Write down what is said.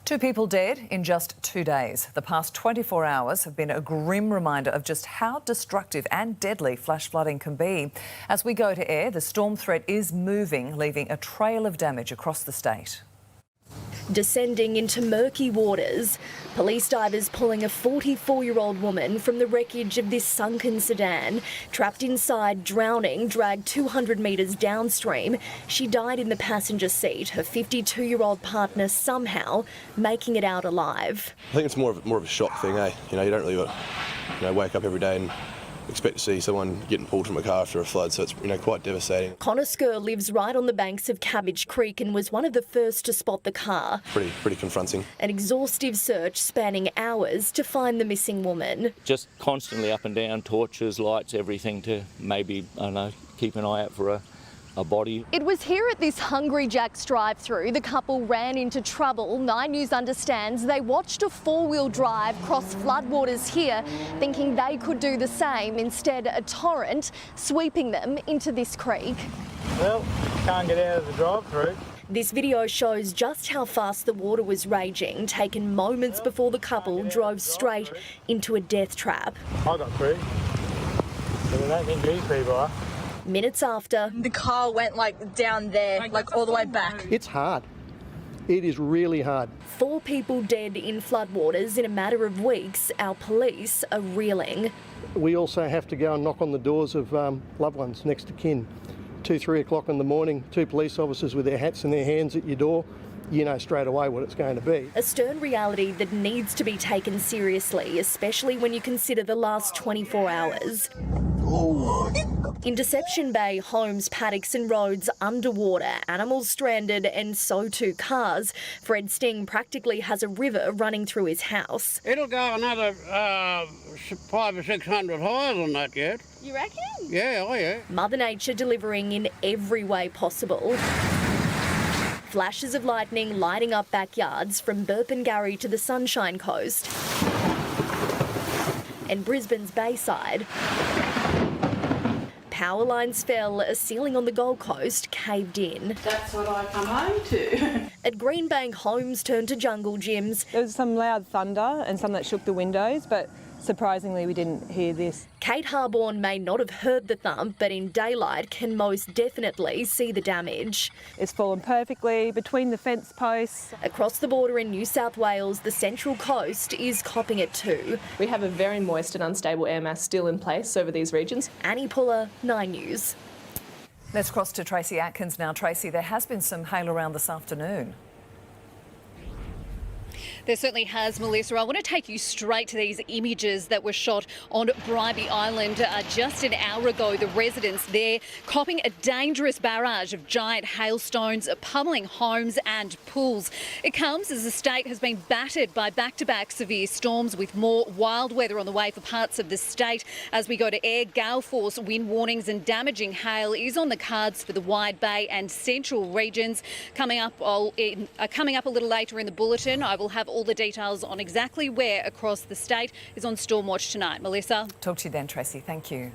Two people dead in just 2 days. The past 24 hours have been a grim reminder of just how destructive and deadly flash flooding can be. As we go to air, the storm threat is moving, leaving a trail of damage across the state. Descending into murky waters, police divers pulling a 44-year-old woman from the wreckage of this sunken sedan. Trapped inside, drowning, dragged 200 metres downstream. She died in the passenger seat, her 52-year-old partner somehow making it out alive. I think it's more of a shock thing, eh? You don't really wake up every day and expect to see someone getting pulled from a car after a flood, so it's quite devastating. Connor Skur lives right on the banks of Cabbage Creek and was one of the first to spot the car. Pretty confronting. An exhaustive search spanning hours to find the missing woman. Just constantly up and down, torches, lights, everything to maybe, keep an eye out for a body. It was here at this Hungry Jack's drive-through the couple ran into trouble. 9 News understands they watched a four-wheel drive cross floodwaters here, thinking they could do the same. Instead, a torrent sweeping them into this creek. Well, can't get out of the drive-through. This video shows just how fast the water was raging, taken moments before the couple drove straight into a death trap. I got through, but I don't think these people are. Minutes after, the car went down there, all the way back. It's hard. It is really hard. 4 people dead in floodwaters in a matter of weeks. Our police are reeling. We also have to go and knock on the doors of loved ones next to kin. 2, 3 o'clock in the morning, 2 police officers with their hats in their hands at your door. You know straight away what it's going to be. A stern reality that needs to be taken seriously, especially when you consider the last 24 hours. In Deception Bay, homes, paddocks and roads underwater, animals stranded and so too cars. Fred Sting practically has a river running through his house. It'll go another 500 or 600 higher than that yet. You reckon? Yeah, oh yeah. Mother Nature delivering in every way possible. Flashes of lightning lighting up backyards from Burpengary to the Sunshine Coast and Brisbane's Bayside. Power lines fell, a ceiling on the Gold Coast caved in. That's what I come home to. At Greenbank, homes turned to jungle gyms. There was some loud thunder and some that shook the windows, but surprisingly we didn't hear this. Kate Harborne may not have heard the thump, but in daylight can most definitely see the damage. It's fallen perfectly between the fence posts. Across the border in New South Wales, the Central Coast is copping it too. We have a very moist and unstable air mass still in place over these regions. Annie Puller, 9 News. Let's cross to Tracy Atkins now. Tracy, there has been some hail around this afternoon. There certainly has, Melissa. I want to take you straight to these images that were shot on Bribie Island just an hour ago. The residents there copping a dangerous barrage of giant hailstones, pummeling homes and pools. It comes as the state has been battered by back-to-back severe storms with more wild weather on the way for parts of the state. As we go to air, gale force wind warnings and damaging hail is on the cards for the Wide Bay and central regions. Coming up a little later in the bulletin, I will have all the details on exactly where across the state is on Stormwatch tonight. Melissa? Talk to you then, Tracy. Thank you.